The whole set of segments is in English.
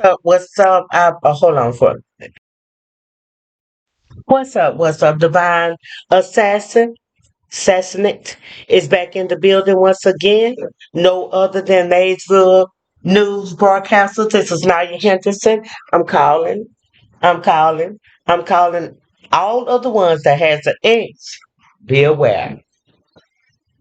up? What's up? Hold on for what's up? What's up? Divine assassinate is back in the building once again. No other than Maysville news broadcaster. This is Naya Henderson. I'm calling. I'm calling. I'm calling all of the ones that has an X. Be aware.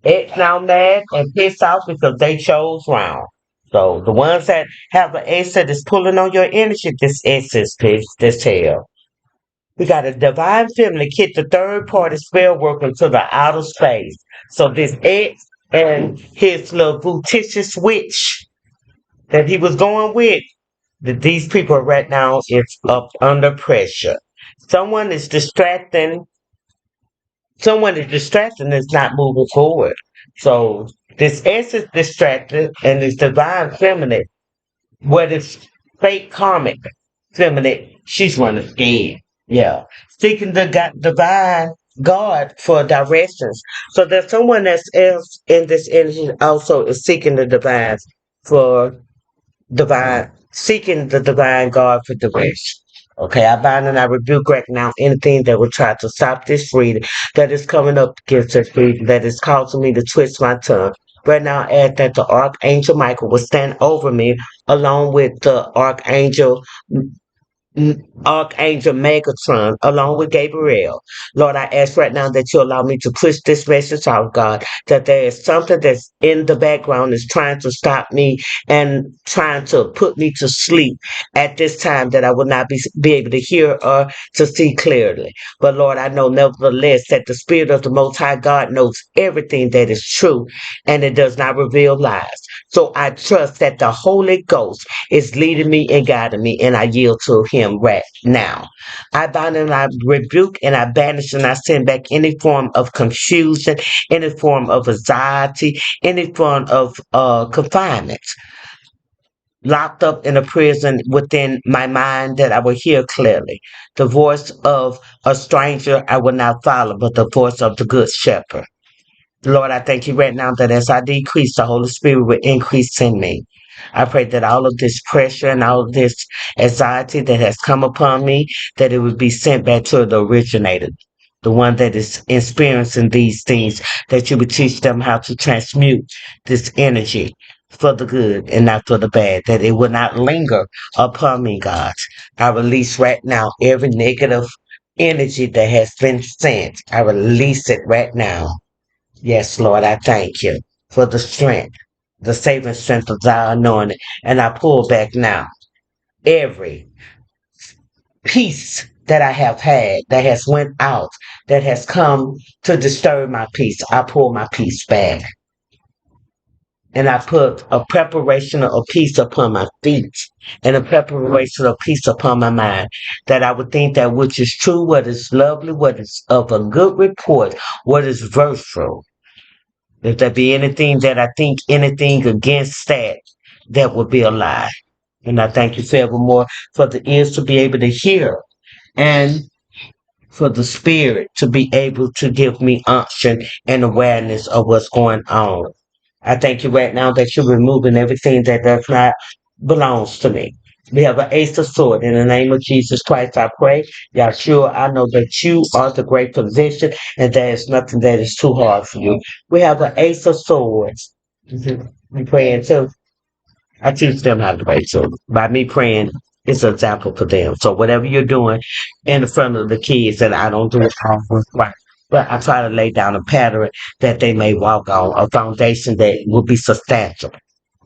X now mad and pissed off because they chose wrong. So the ones that have an X that is pulling on your energy, this X is pissed as hell. We got a divine family kick the third party spell worker to the outer space. So this X and his little fictitious witch that he was going with, that these people right now is up under pressure. Someone is distracting. Someone is distracting. Is not moving forward. So this S is distracted, and this divine feminine, what is fake karmic feminine, she's running scared. Yeah. Seeking the divine God for directions. So there's someone that's else in this energy also is seeking the for seeking the divine God for direction. Okay, I bind and I rebuke right now anything that will try to stop this freedom that is coming up against this freedom that is causing me to twist my tongue. Right now, I ask that the Archangel Michael will stand over me along with the Archangel Megatron, along with Gabriel. Lord, I ask right now that you allow me to push this message out, God, that there is something that's in the background is trying to stop me and trying to put me to sleep at this time that I will not be able to hear or to see clearly. But Lord, I know nevertheless that the Spirit of the Most High God knows everything that is true and it does not reveal lies. So I trust that the Holy Ghost is leading me and guiding me, and I yield to Him right now. I bind and I rebuke and I banish and I send back any form of confusion, any form of anxiety, any form of confinement. Locked up in a prison within my mind that I will hear clearly. The voice of a stranger I will not follow, but the voice of the good shepherd. Lord, I thank you right now that as I decrease, the Holy Spirit will increase in me. I pray that all of this pressure and all of this anxiety that has come upon me, that it would be sent back to the originator, the one that is experiencing these things, that you would teach them how to transmute this energy for the good and not for the bad, that it will not linger upon me, God. I release right now every negative energy that has been sent. I release it right now. Yes, Lord, I thank you for the strength, the saving strength of thy anointing. And I pull back now every peace that I have had that has went out, that has come to disturb my peace. I pull my peace back. And I put a preparation of peace upon my feet and a preparation of peace upon my mind, that I would think that which is true, what is lovely, what is of a good report, what is virtual. If there be anything that I think anything against that, that would be a lie. And I thank you forevermore for the ears to be able to hear and for the spirit to be able to give me unction and awareness of what's going on. I thank you right now that you're removing everything that does not belongs to me. We have an ace of sword. In the name of Jesus Christ, I pray. Yahshua, I know that you are the great physician and there is nothing that is too hard for you. We have an ace of swords. We praying too. I teach them how to pray. So by me praying, it's an example for them. So whatever you're doing in the front of the kids, that I don't do it all right. But I try to lay down a pattern that they may walk on, a foundation that will be substantial,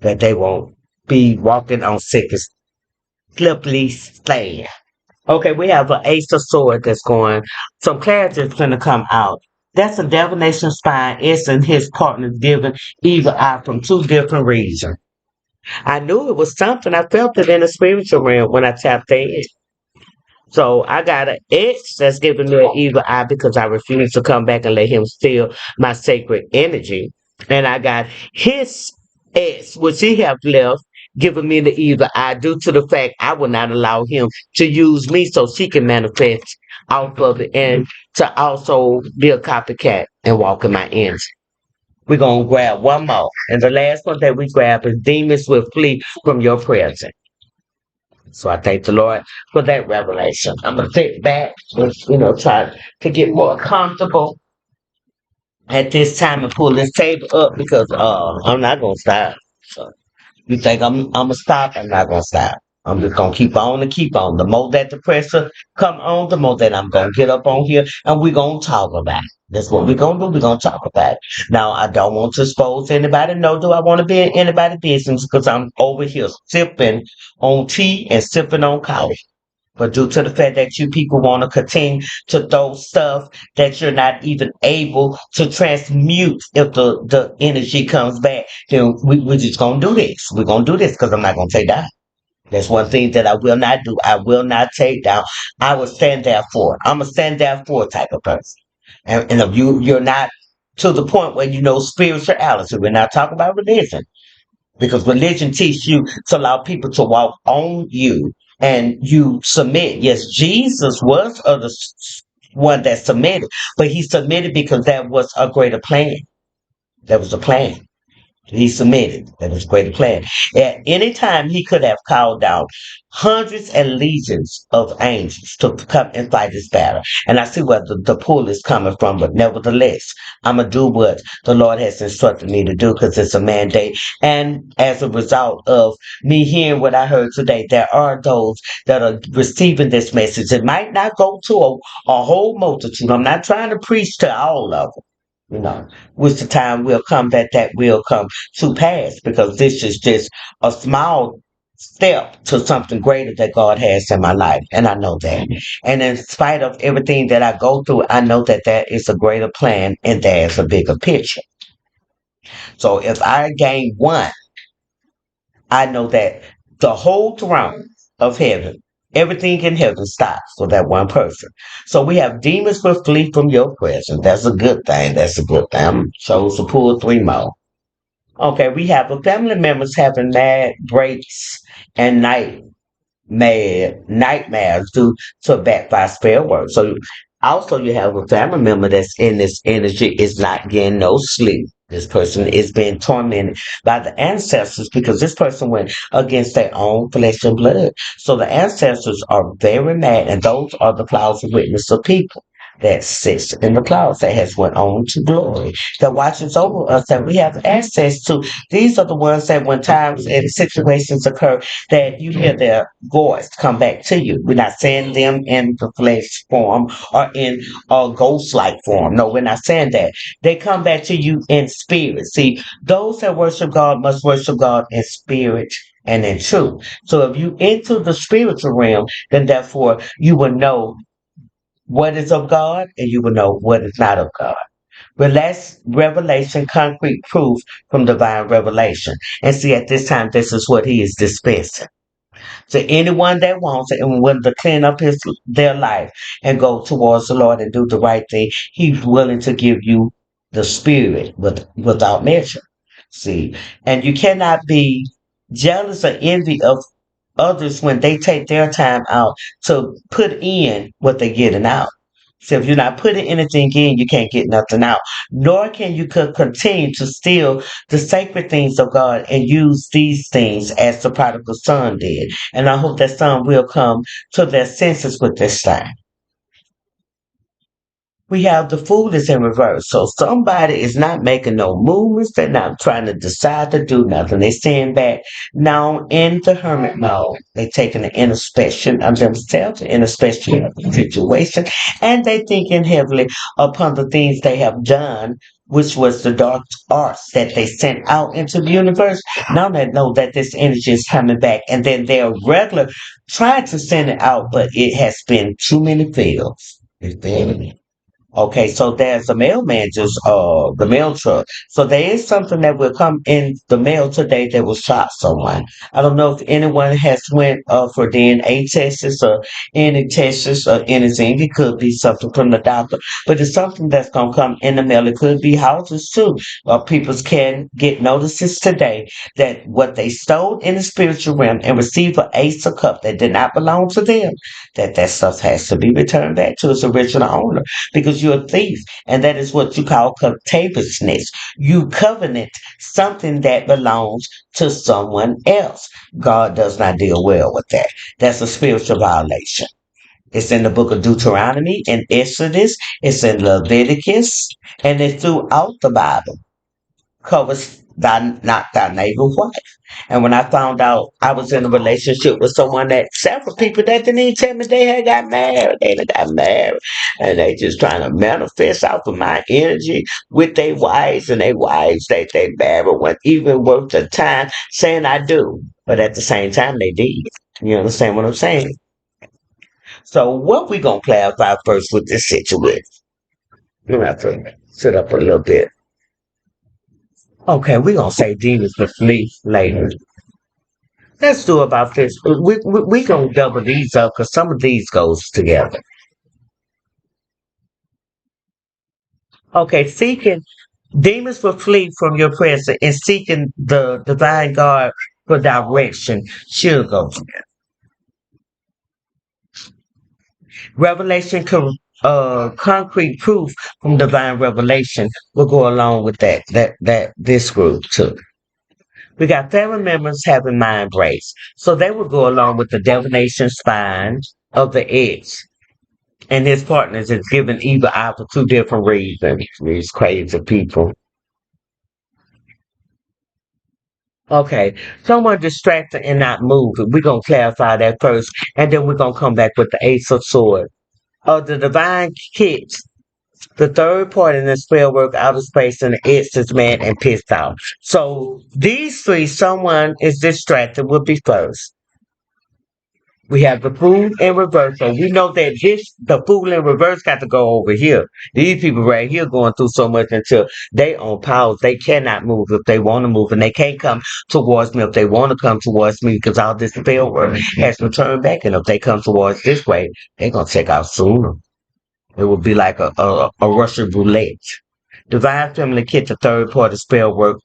that they won't be walking on slippery sand. Okay, we have an ace of sword that's going. Some clarity is going to come out. That's a divination spine. It's and his partner giving evil eye from two different reasons. I knew it was something. I felt it in the spiritual realm when I tapped in. So I got an ex that's giving me an evil eye because I refuse to come back and let him steal my sacred energy. And I got his ex, which he have left, giving me the evil eye due to the fact I will not allow him to use me so she can manifest off of it and to also be a copycat and walk in my energy. We're going to grab one more. And the last one that we grab is demons will flee from your presence. So I thank the Lord for that revelation. I'm gonna sit back and try to get more comfortable at this time and pull this table up because I'm not gonna stop. So you think I'm gonna stop? I'm not gonna stop. I'm just gonna keep on and keep on. The more that the pressure come on, the more that I'm gonna get up on here and we're gonna talk about it. That's what we're gonna do. We're gonna talk about it. Now I don't want to expose anybody. No, do I want to be in anybody's business? Because I'm over here sipping on tea and sipping on coffee. But due to the fact that you people want to continue to throw stuff that you're not even able to transmute if the energy comes back, then we're just going to do this. We're going to do this because I'm not going to take down. That's one thing that I will not do. I will not take down. I will stand there for. I'm a stand there for type of person. And if you're not to the point where you know spirituality, we're not talking about religion because religion teaches you to allow people to walk on you and you submit. Yes, Jesus was one that submitted, but he submitted because that was a greater plan. That was a plan. He submitted. That was a great plan. At any time, he could have called down hundreds and legions of angels to come and fight this battle. And I see where the pull is coming from, but nevertheless, I'm going to do what the Lord has instructed me to do because it's a mandate. And as a result of me hearing what I heard today, there are those that are receiving this message. It might not go to a whole multitude. I'm not trying to preach to all of them. Which the time will come that will come to pass because this is just a small step to something greater that God has in my life. And I know that. And in spite of everything that I go through, I know that there is a greater plan and there's a bigger picture. So if I gain one, I know that the whole throne of heaven, everything in heaven stops for that one person. So we have demons will flee from your presence. That's a good thing. That's a good thing. I'm supposed to pull three more. Okay, we have a family members having mad breaks and nightmares due to backfire spell work. So also you have a family member that's in this energy is not getting no sleep. This person is being tormented by the ancestors because this person went against their own flesh and blood. So the ancestors are very mad, and those are the clouds of witness of people that sits in the clouds that has went on to glory that watches over us that we have access to. These are the ones that when times and situations occur that you hear their voice come back to you. We're not saying them in the flesh form or in a ghost like form. No, we're not saying that. They come back to you in spirit. See, those that worship God must worship God in spirit and in truth. So if you enter the spiritual realm, then therefore you will know what is of God and you will know what is not of God. Relax revelation, concrete proof from divine revelation. And see, at this time, this is what he is dispensing to anyone that wants it and willing to clean up their life and go towards the Lord and do the right thing. He's willing to give you the spirit without measure. See, and you cannot be jealous or envy of others when they take their time out to put in what they're getting out. So if you're not putting anything in, you can't get nothing out. Nor can you continue to steal the sacred things of God and use these things as the prodigal son did. And I hope that son will come to their senses with this time. We have the fool is in reverse. So somebody is not making no movements. They're not trying to decide to do nothing. They're staying back now in the hermit mode. They're taking an introspection of themselves, an introspection of the situation, and they thinking heavily upon the things they have done, which was the dark arts that they sent out into the universe. Now they know that this energy is coming back, and then they're regular trying to send it out, but it has been too many fails. It's been Okay, so there's the mailman just the mail truck. So there is something that will come in the mail today that will shock someone. I don't know if anyone has went for DNA tests or any tests or anything. It could be something from the doctor, but it's something that's gonna come in the mail. It could be houses too. People can get notices today that what they stole in the spiritual realm and receive an ace of cup that did not belong to them, that stuff has to be returned back to its original owner because because you're a thief. And that is what you call covetousness. You covenant something that belongs to someone else. God does not deal well with that. That's a spiritual violation. It's in the book of Deuteronomy and Exodus. It's in Leviticus, and it's throughout the Bible. Covers thy not thy neighbor's wife. And when I found out I was in a relationship with someone that several people that didn't even tell me they had got married, they done got married, and they just trying to manifest off of my energy with their wives, and their wives they married weren't even worth the time saying I do, but at the same time they did. You understand what I'm saying? So what we gonna clarify first with this situation? You have to sit up a little bit. Okay, we gonna say demons with flee later. Let's do about this. We gonna double these up because some of these goes together. Okay, seeking demons will flee from your presence and seeking the divine God for direction should go together. Revelation, concrete proof from divine revelation will go along with that this group too. We got family members having mind breaks, so they will go along with the divination spine of the ex and his partners is giving evil eye for two different reasons. These crazy people. Okay, someone distracted and not moving. We're gonna clarify that first, and then we're gonna come back with the Ace of Swords. Of the divine kids, the third part in the spell work outer space and the it's is mad and pissed off. So these three, someone is distracted will be first. We have the fool in reverse. So we know that the fool in reverse got to go over here. These people right here going through so much until they on pause. They cannot move if they want to move, and they can't come towards me if they want to come towards me because all this spell work has returned back. And if they come towards this way, they're gonna check out sooner. It would be like a Russian roulette. Divine Feminine Kit, the third part of spell work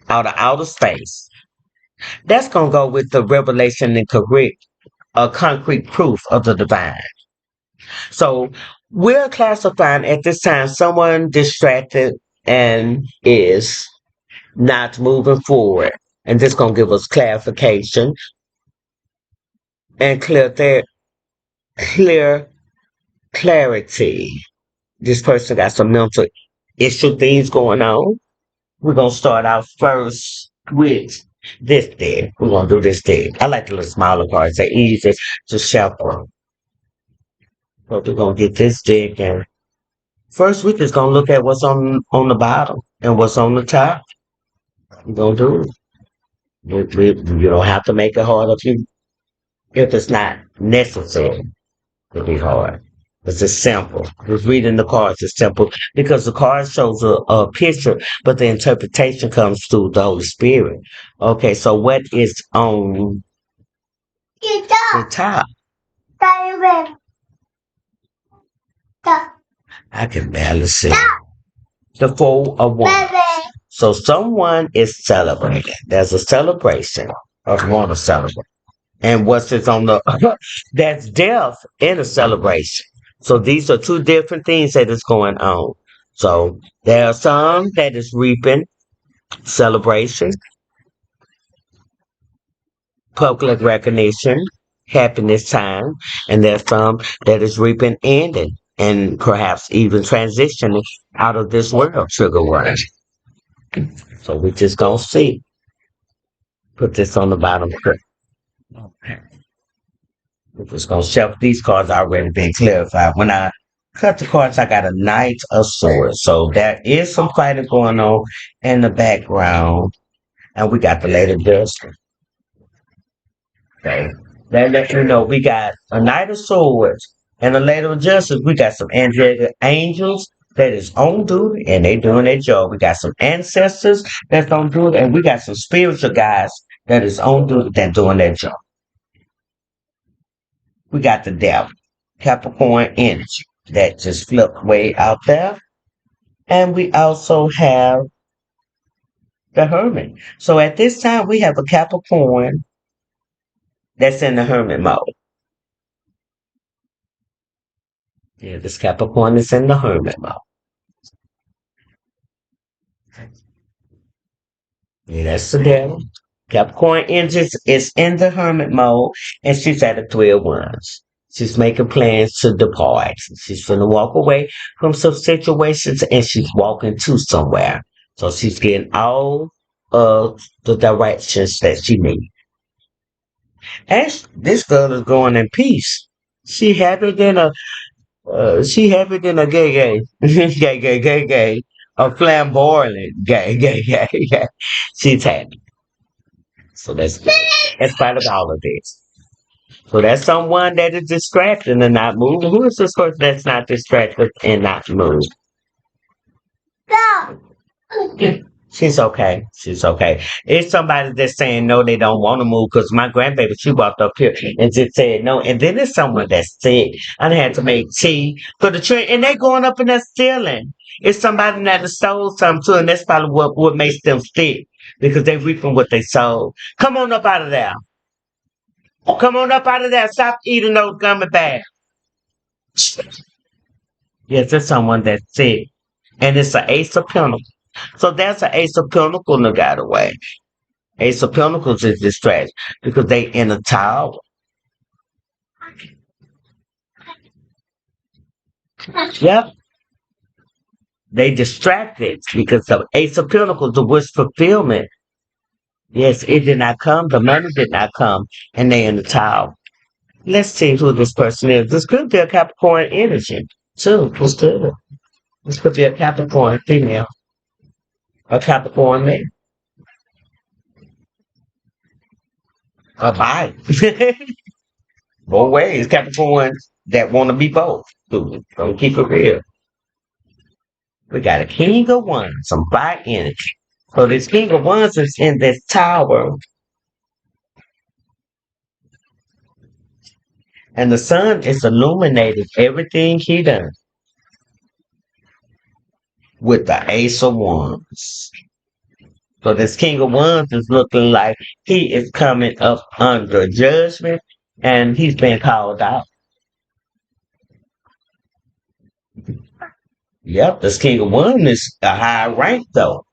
out of outer space. That's gonna go with the revelation and correct a concrete proof of the divine. So we're classifying at this time someone distracted and is not moving forward. And this gonna give us clarification and clear clarity. This person got some mental issue things going on. We're gonna start out first with this deck. We're gonna do this deck. I like the little smaller cards. They're easy to shuffle. So we're gonna get this deck and first we're just gonna look at what's on the bottom and what's on the top. We're gonna do it. You don't have to make it hard if it's not necessary to be hard. It's just simple. Just reading the cards is simple because the card shows a picture, but the interpretation comes through the Holy Spirit. Okay, so what is on the top? I can barely see. The Four of Wands. So someone is celebrating. There's a celebration of want to celebrate. And what's it on the that's death in a celebration. So these are two different things that is going on. So there are some that is reaping celebration, public recognition, happiness time, and there's some that is reaping ending and perhaps even transitioning out of this world trigger word. So we just gonna see. Put this on the bottom. Okay. We're just gonna shelf these cards already been clarified. When I cut the cards, I got a Knight of Swords. So there is some fighting going on in the background. And we got the Lady Dust. Okay. That lets you know we got a Knight of Swords and a Lady of Justice. We got some angelic angels that is on duty and they doing their job. We got some ancestors that's on duty, and we got some spiritual guys that is on duty that doing their job. We got the devil, Capricorn energy that just flipped way out there. And we also have the hermit. So at this time, we have a Capricorn that's in the hermit mode. Yeah, this Capricorn is in the hermit mode. Yeah, that's the devil. Capricorn energy is in the hermit mode, and she's at a 3 of Wands. She's making plans to depart. She's going to walk away from some situations, and she's walking to somewhere. So she's getting all of the directions that she needs. And this girl is going in peace. She happier than a she happier than a gay, gay, a flamboyant gay. She's happy. So that's good. In spite of all of this. So that's someone that is distracted and not moving. Who is this person that's not distracted and not moving? She's okay. She's okay. It's somebody that's saying no, they don't want to move. Because my grandbaby, she walked up here and just said no. And then there's someone that's sick. I done had to make tea for the tree, and they going up in that ceiling. It's somebody that has sold something too, and that's probably what makes them sick because they reaping what they sold. Come on up out of there. Come on up out of there. Stop eating those gummy bears. Yes, it's someone that's sick, and it's an Ace of Pentacles. So that's an Ace of Pentacles that got away. Ace of Pentacles is distressed because they in a tower. Yep. They distracted because the Ace of Pentacles, the wish fulfillment. Yes, it did not come. The money did not come. And they in the tower. Let's see who this person is. This could be a Capricorn energy, too. This could. This could be a Capricorn female. A Capricorn man. A bi. Both ways. Capricorns that want to be both. Don't keep it real. We got a King of Wands, some bi energy. So this King of Wands is in this tower, and the sun is illuminating everything he does with the Ace of Wands. So this King of Wands is looking like he is coming up under judgment, and he's been called out. Yep, this King of Wands is a high rank though.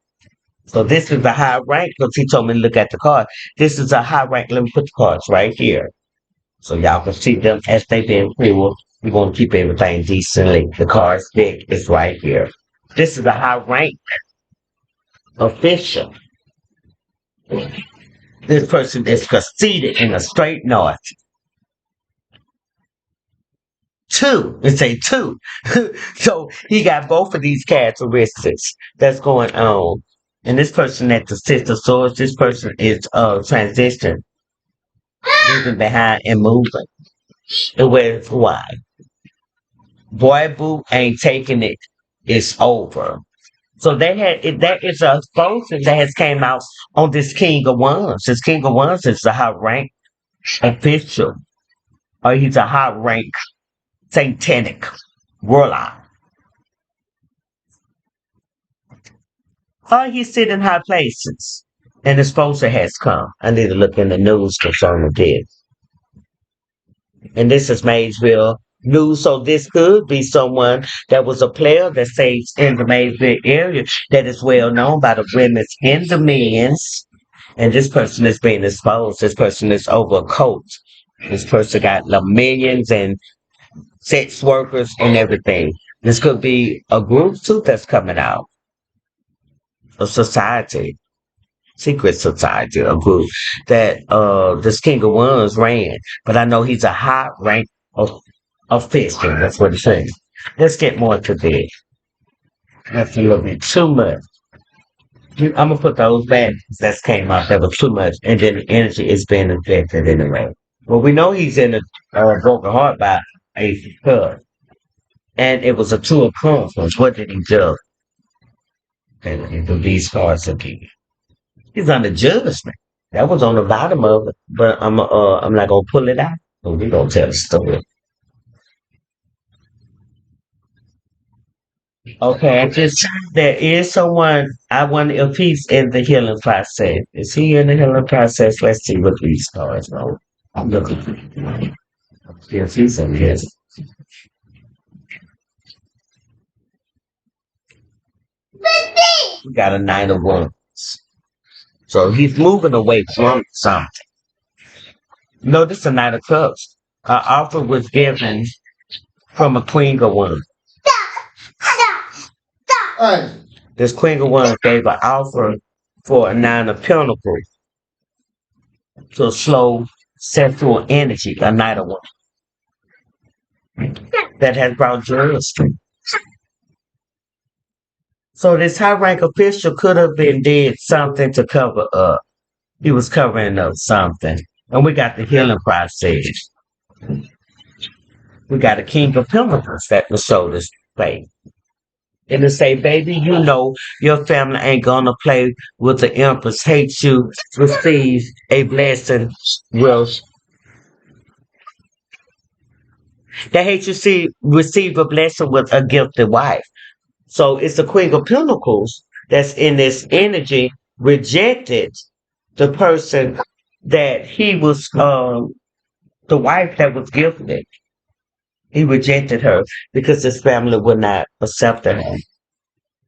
So this is a high rank because he told me to look at the card. This is a high rank. Let me put the cards right here. So y'all can see them as they been pulled. We want to keep everything decently. The card stick is right here. This is a high rank official. This person is conceited in a straight north. Two. It's a two. So he got both of these characteristics that's going on. And this person at the Six of Swords, this person is transition, moving behind and moving. And where's why? Boy Boo ain't taking it. It's over. So they had there is a potion that has came out on this King of Wands. This King of Wands is a high rank official, or he's a high rank satanic warlock, or he's sitting in high places. And the sponsor has come. I need to look in the news concerning this. And this is Maysville news. So this could be someone that was a player that stays in the Maysville area that is well known by the women's and the men's. And this person is being exposed. This person is over a coat. This person got the millions and sex workers and everything. This could be a group too that's coming out. A society, secret society, a group that this King of Wands ran. But I know he's a high rank of official. That's what it's saying. Let's get more to this. That's a little bit too much. I'm gonna put those back that came out that was too much, and then the energy is being affected anyway. Well, we know he's in a broken heart by a cup, and it was a two of conference. What did he do? And do these cards again? He's under judgment. That was on the bottom of it, but I'm not gonna pull it out. So we gonna tell the story. Okay, I just there is someone I wonder if he's in the healing process. Is he in the healing process? Let's see what these cards are. I'm looking. Yes, he's in his. We got a Nine of Wands. So he's moving away from something. Notice the Knight of Cups. An offer was given from a Queen of Wands. This Queen of Wands gave an offer for a Nine of Pentacles to slow sexual energy, a Knight of Wands. That has brought justice. So this high rank official could have been did something to cover up. He was covering up something. And we got the healing process. We got a King of Pentacles that was showed us faith. And to say, baby, you know your family ain't gonna play with the Empress, hate you, receive a blessing, will they hate you see receive a blessing with a gifted wife. So it's the Queen of Pentacles that's in this energy rejected the person that he was the wife that was gifted. He rejected her because his family would not accept her.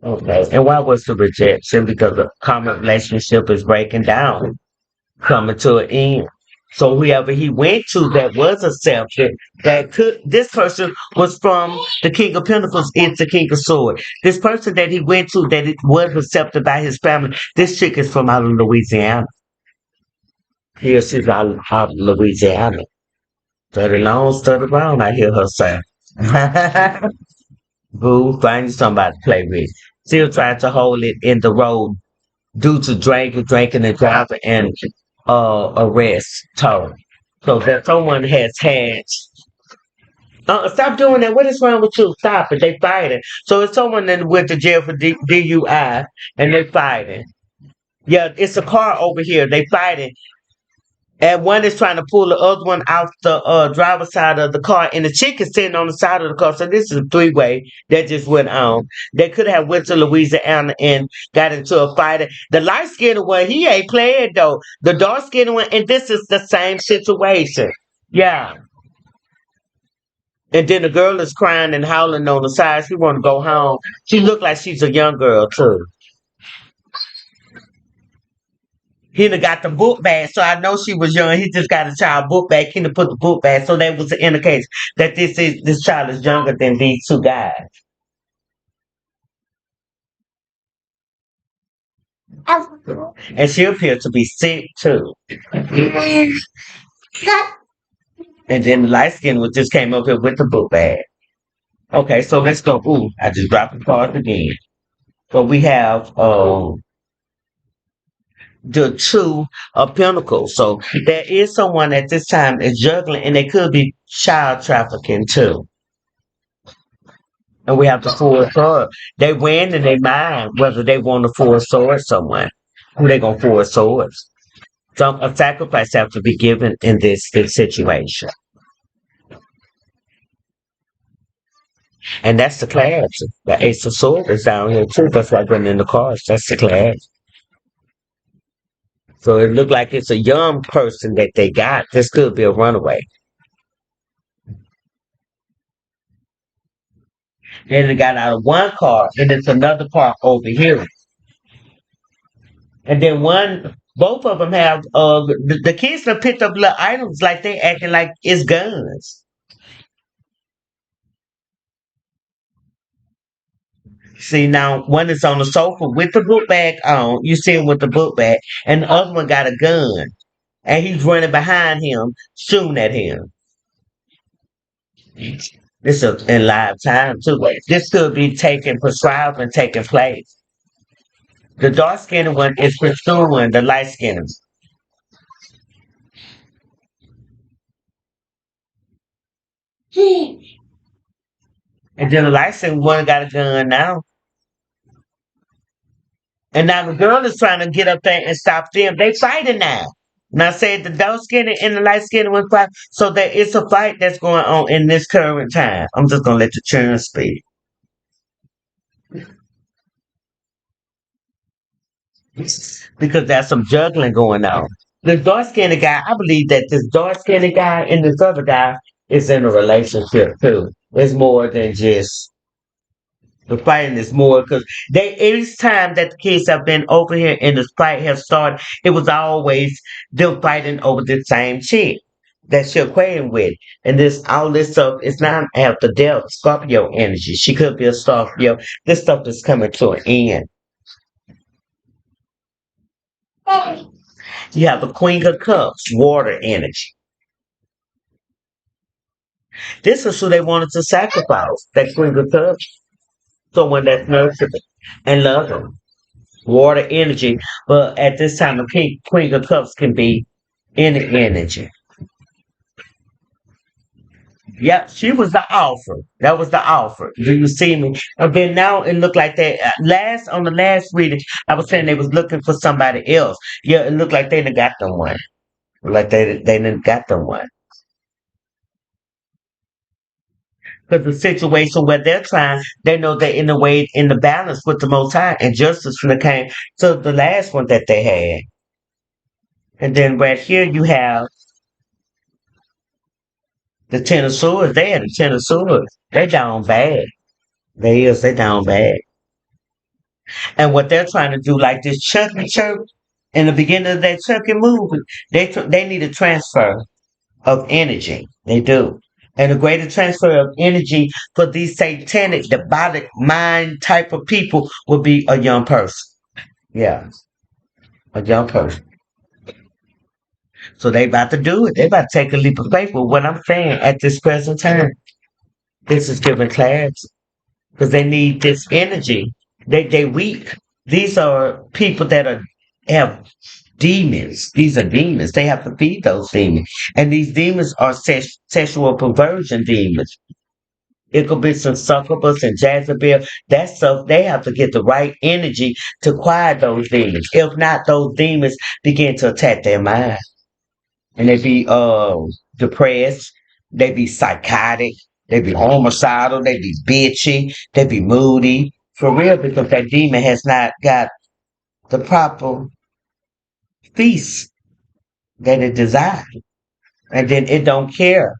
Okay. And why was the rejection? Because the common relationship is breaking down, coming to an end. So whoever he went to that was accepted, that could this person was from the King of Pentacles into the King of Swords. This person that he went to that it was accepted by his family, this chick is from out of Louisiana. Here she's out of Louisiana. Study long, study brown, I hear her say. Boo, find somebody to play with. Still trying to hold it in the road due to drinking and driving and arrest tow. So that someone has had stop doing that. What is wrong with you? Stop it. They fighting. So it's someone that went to jail for DUI and they fighting. Yeah, it's a car over here. They fighting. And one is trying to pull the other one out the driver's side of the car, and the chick is sitting on the side of the car. So this is a three-way that just went on. They could have went to Louisiana and got into a fight. The light-skinned one, he ain't playing though. The dark-skinned one, and this is the same situation. Yeah. And then the girl is crying and howling on the side. She want to go home. She look like she's a young girl too. He done got the book bag, so I know she was young. He just got a child book bag. He done put the book bag, so that was an indication that this child is younger than these two guys. And she appeared to be sick too. And then the light skin was just came up here with the book bag. Okay, so let's go. Ooh, I just dropped the cards again. But we have the two of pentacles. So there is someone at this time is juggling, and they could be child trafficking too. And we have the four of swords. They win in their mind whether they want to four swords someone. Who they gonna four swords? Some a sacrifice have to be given in this situation. And that's the clarity. The ace of swords is down here too. That's why I bring in the cards. That's the clarity. So it looked like it's a young person that they got. This could be a runaway. Then it got out of one car, and it's another car over here. And then both of them have the kids have picked up little items like they acting like it's guns. See now, one is on the sofa with the book bag on. You see him with the book bag, and the other one got a gun, and he's running behind him, shooting at him. This is in live time too. This could be taking prescribed and taking place. The dark skinned one is pursuing the light skinned. And then the light skinned one got a gun now. And now the girl is trying to get up there and stop them. They fighting now. Now say the dark skinned and the light skinned one fight. So there is a fight that's going on in this current time. I'm just gonna let the children speak. Because there's some juggling going on. The dark skinned guy, I believe that this dark skinned guy and this other guy is in a relationship too. It's more than just The fighting is more because they each time that the kids have been over here and the fight has started, it was always them fighting over the same chick that she's playing with. And this all this stuff is not after death, Scorpio energy. She could be a Scorpio. This stuff is coming to an end. You have a Queen of Cups, water energy. This is who they wanted to sacrifice. That Queen of Cups, someone that's nurtured and loved them. Water energy, but at this time, the Queen of Cups can be any energy. Yep, she was the offer. That was the offer. Do you see me? And then now it looked like they last on the last reading. I was saying they was looking for somebody else. Yeah, it looked like they done got them one. Like they didn't got them one. Because the situation where they're trying, they know they're in the way in the balance with the Most High, and justice when it came to the last one that they had. And then right here you have the Ten of Swords. They had the Ten of Swords. They down bad. They down bad. And what they're trying to do, like this Chucky church, in the beginning of that Chucky movie, they need a transfer of energy. They do. And a greater transfer of energy for these satanic, demonic mind type of people would be a young person. Yeah, a young person. So they about to do it. They about to take a leap of faith. But what I'm saying at this present time, this is giving clarity because they need this energy. They weak. These are people that are have demons. These are demons. They have to feed those demons, and these demons are sexual perversion demons. It could be some succubus and Jezebel. That stuff, they have to get the right energy to quiet those demons. If not, those demons begin to attack their mind. And they be depressed, they be psychotic, they be homicidal, they be bitchy, they be moody. For real, because that demon has not got the proper feast that it desires. And then it don't care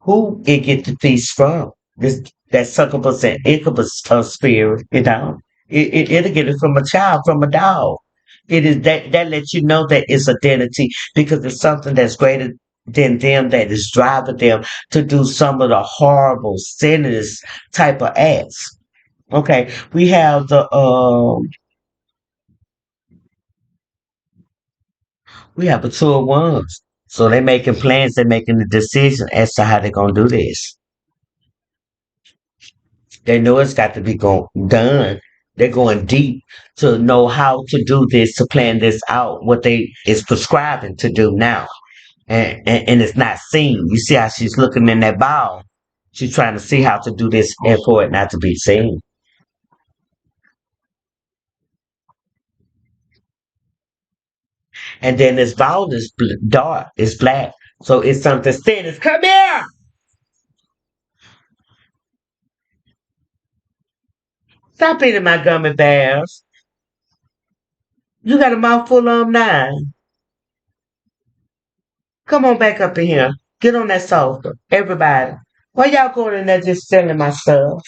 who it get the feast from. This that succubus and incubus spirit, it'll get it from a child, from a dog. It is that lets you know that it's identity because it's something that's greater than them that is driving them to do some of the horrible, sinless type of acts. Okay, we have the two of wands. So they're making plans, they're making the decision as to how they're gonna do this. They know it's got to be done. They're going deep to know how to do this, to plan this out, what they is prescribing to do now. And it's not seen. You see how she's looking in that ball. She's trying to see how to do this and for it not to be seen. And then this ball is dark, it's black. So it's something thin. It's come here. Stop eating my gummy bears. You got a mouthful of them now. Come on back up in here. Get on that sofa. Everybody. Why y'all going in there just selling my stuff?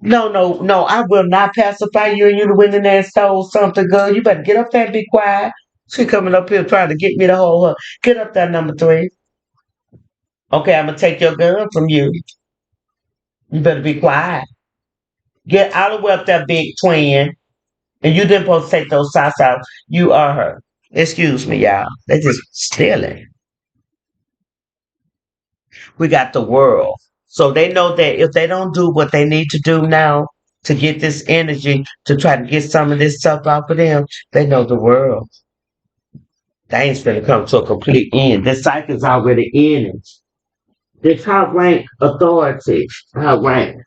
No, no, no. I will not pacify you and you went in there and stole something, girl. You better get up there and be quiet. She coming up here trying to get me to hold her. Get up there, number three. Okay, I'm gonna take your gun from you. You better be quiet. Get out of the way up there, big twin. And you didn't supposed to take those socks out. You are her. Excuse me, y'all. They just stealing. We got the world. So they know that if they don't do what they need to do now to get this energy to try to get some of this stuff out of them, they know the world. Things gonna come to a complete end. This cycle's already ended. This high rank authority, high rank,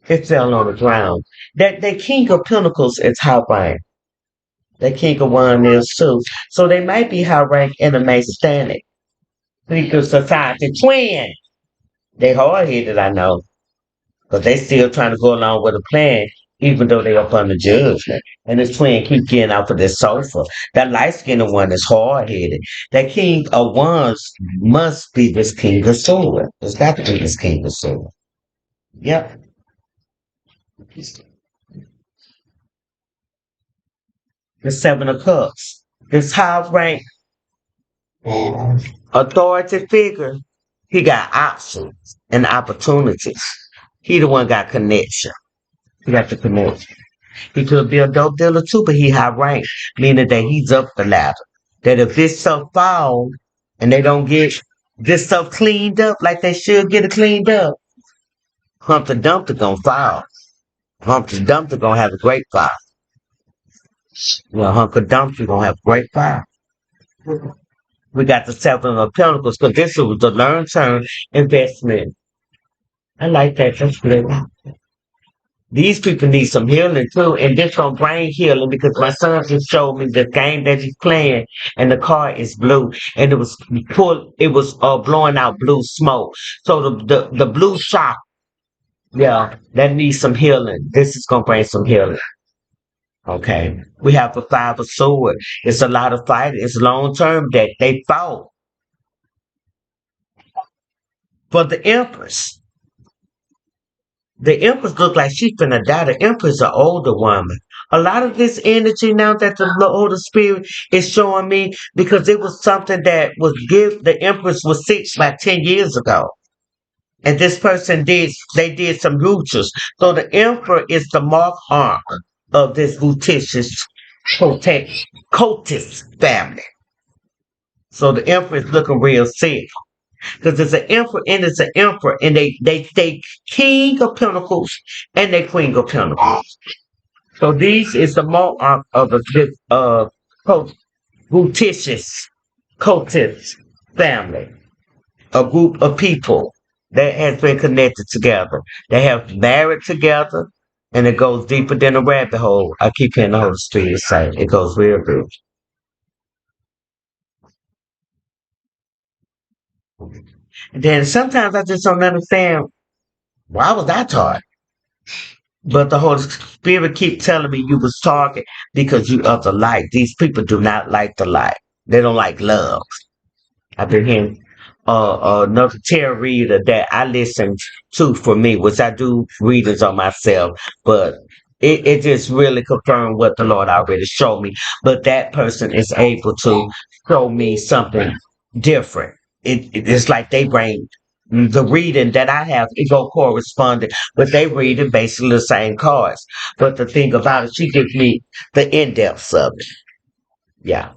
it fell on the ground. That the king of pentacles is high rank. The king of wands is too. So they might be high rank in the Masonic secret society. Twin. They hard headed, I know. But they still trying to go along with the plan, even though they up under judgment. And this twin keep getting out of this sofa. That light skinned one is hard headed. That king of wands must be this king of sword. It's got to be this king of sword. Yep. The Seven of Cups. This high rank authority figure, he got options and opportunities. He the one got connection. He got the connection. He could be a dope dealer too, but he high rank, meaning that he's up the ladder. That if this stuff fall and they don't get this stuff cleaned up like they should get it cleaned up, Humpty Dumpty gonna fall. Humpty Dumpty gonna have a great fall. Well, Humpty Dumpty gonna have a great fall. We got the Seven of Pentacles because this was the long-term investment. I like that. That's good. These people need some healing too, and this gonna bring healing because my son just showed me the game that he's playing, and the car is blue, and it was blowing out blue smoke. So the blue shock, yeah, that needs some healing. This is gonna bring some healing. Okay, we have the Five of Swords. It's a lot of fighting. It's long term that they fought for the Empress. The Empress look like she's finna die. The Empress is an older woman. A lot of this energy now that the older spirit is showing me because it was something that was give the Empress was sick about 10 years ago. And this person they did some rituals. So the Emperor is the mark arm of this Lutetious protect cultist family. So the Emperor is looking real sick. Because it's an emperor and it's an emperor, and they king of pentacles and they queen of pentacles. So these is the monarch of this cult, fictitious cultist family, a group of people that has been connected together. They have married together, and it goes deeper than a rabbit hole. I keep hearing the Holy Spirit say it goes real deep. And then sometimes I just don't understand why was I taught. But the Holy Spirit keep telling me you was talking because you of the light. These people do not like the light. They don't like love. I've been hearing another tarot reader that I listen to for me, which I do readings on myself, but it just really confirmed what the Lord already showed me. But that person is able to show me something different. It's like they bring the reading that I have, it go corresponding, but they read it basically the same cards. But the thing about it, she gives me the in-depth of it. Yeah.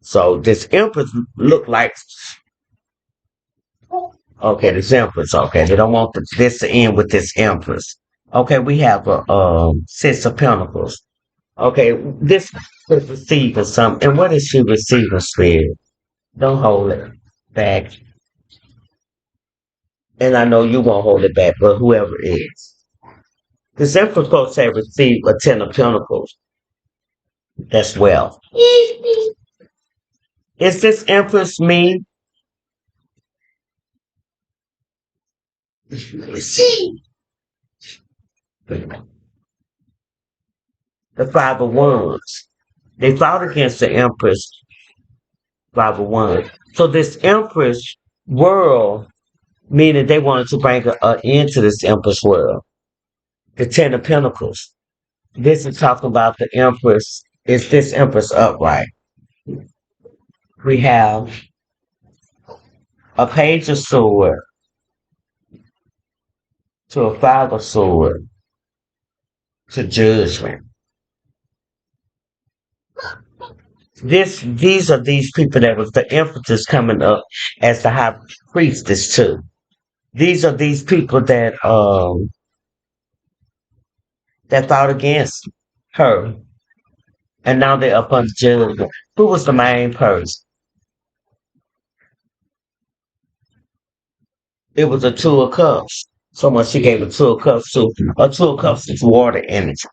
So this Empress look like okay, this Empress. Okay, they don't want this to end with this Empress. Okay, we have a Six of Pentacles. Okay, this is receiving something. And what is she receiving, Spirit? Don't hold it back. And I know you won't hold it back, but whoever it is. This Empress supposed to have received a Ten of Pentacles as well. Is this Empress me? See. The Five of Wands. They fought against the Empress, Five of Wands. So this Empress world, meaning they wanted to bring an end to this Empress world. The Ten of Pentacles. This is talking about the Empress. Is this Empress upright? We have a Page of Sword to a Five of Sword to Judgment. These are these people that was the Empress coming up as the High Priestess too. These are these people that fought against her, and now they're up on judgment. Who was the main person? It was a Two of Cups. Someone she gave a Two of Cups to. A Two of Cups is water energy,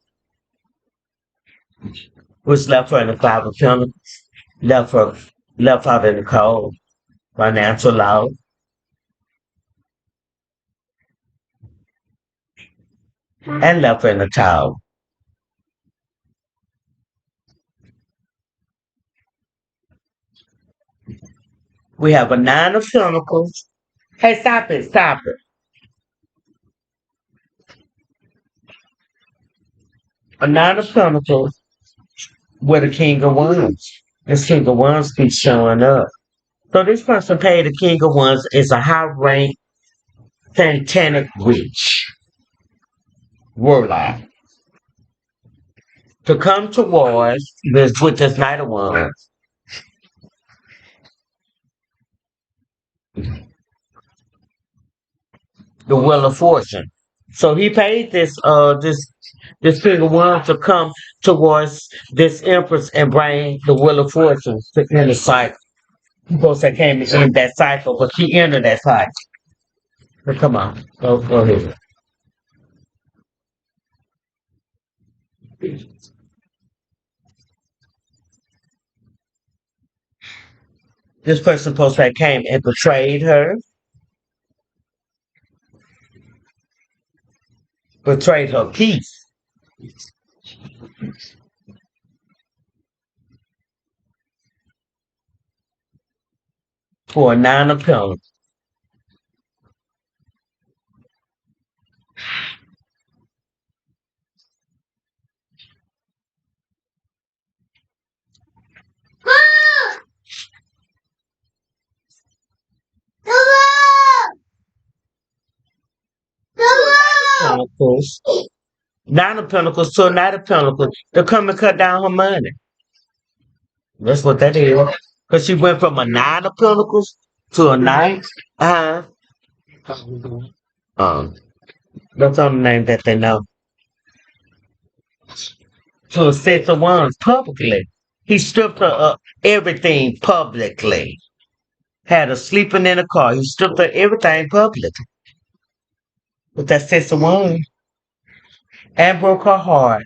which left her in the Five of Pentacles, left her left out in the cold, financial loss, and left her in the Tower. We have a Nine of Pentacles. Hey, stop it, stop it. A nine of pentacles with a king of wands. This king of wands keeps showing up. So this person paid the king of wands is a high rank satanic witch, warlock, to come towards this with this knight of wands, the wheel of fortune. So he paid this king of wands to come towards this empress and bring the wheel of fortune to end the cycle. People say came in that cycle, but she entered that cycle. So come on, go ahead. This person supposed to have came and betrayed her peace for a nine of pentacles. Pentacles. Nine of Pentacles to a Knight of Pentacles to come and cut down her money. That's what that is. Because she went from a Nine of Pentacles to a Knight. Uh huh. That's the only name that they know. To a Six of Wands publicly. He stripped her of everything publicly. Had her sleeping in a car. He stripped her everything publicly. With that Six of Wands. And broke her heart.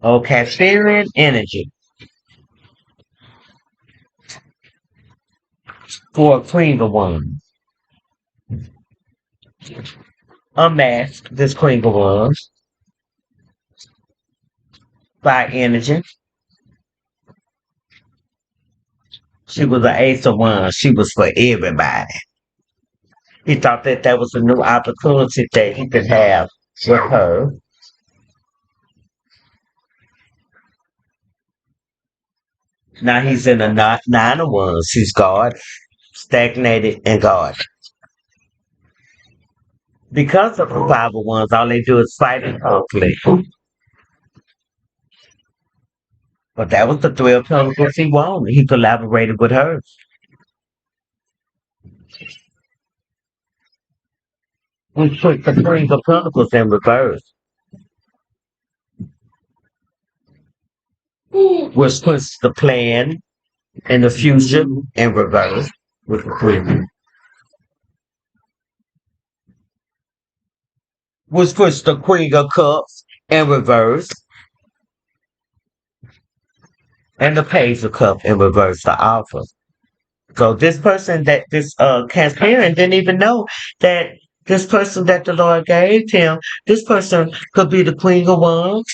Okay, fear and energy for a Queen of Wands. Unmasked this Queen of Wands by energy. She was an ace of wands. She was for everybody. He thought that that was a new opportunity that he could have with her. Now he's in a nine of wands. He's God, stagnated and God. Because of the five of wands, all they do is fight and conflict. But that was the three of pentacles he wanted. He collaborated with her. We put the queen of pentacles in reverse, which puts the plan and the future in reverse with the queen. Which puts the Queen of Cups in reverse and the Page of Cups in reverse, the offer. So this person that this transparent didn't even know that this person that the Lord gave him, this person could be the Queen of Wands,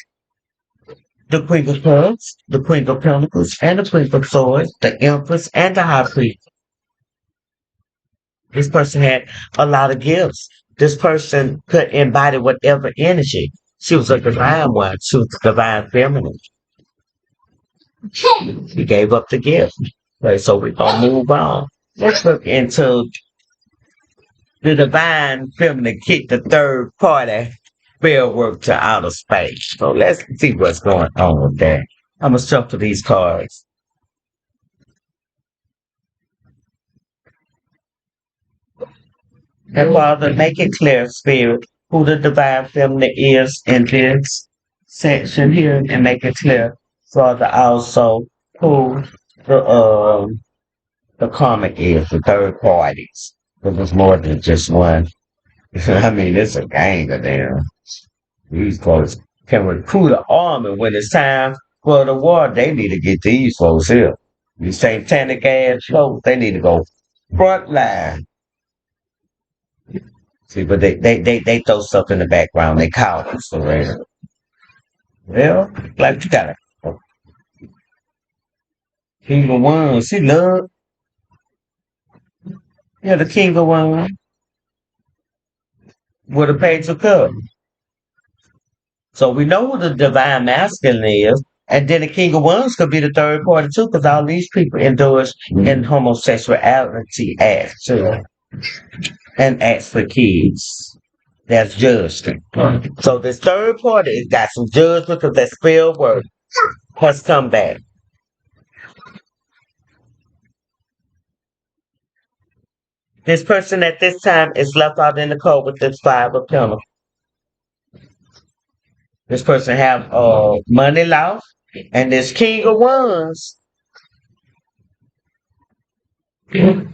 the Queen of Cups, the Queen of Pentacles, and the Queen of Swords, the Empress, and the High Priest. This person had a lot of gifts. This person could embody whatever energy. She was a divine one. She was a divine feminine. He gave up the gift. Okay, so we're gonna move on. Let's look into the divine feminine kick the third party spell work to outer space. So let's see what's going on with that. I'm gonna shuffle these cards. And Father, make it clear, Spirit, who the divine feminine is in this section here, and make it clear, Father, also who the the karmic is, the third parties. Because there's more than just one. I mean, it's a gang of them. These folks can recruit an army when it's time for the war. They need to get these folks here. These satanic ass folks, they need to go front line. See, but they throw stuff in the background. They call it for real. Well, like you got a king of wands. She love. Yeah, the king of wands with a page of cups. So we know who the divine masculine is. And then the king of wands could be the third party too, because all these people endorse in homosexuality acts too, and acts for kids. That's judgment. So this third party has got some judgment because that spell word has come back. This person at this time is left out in the cold with this five of pentacles. This person have money lost, and this king of wands, a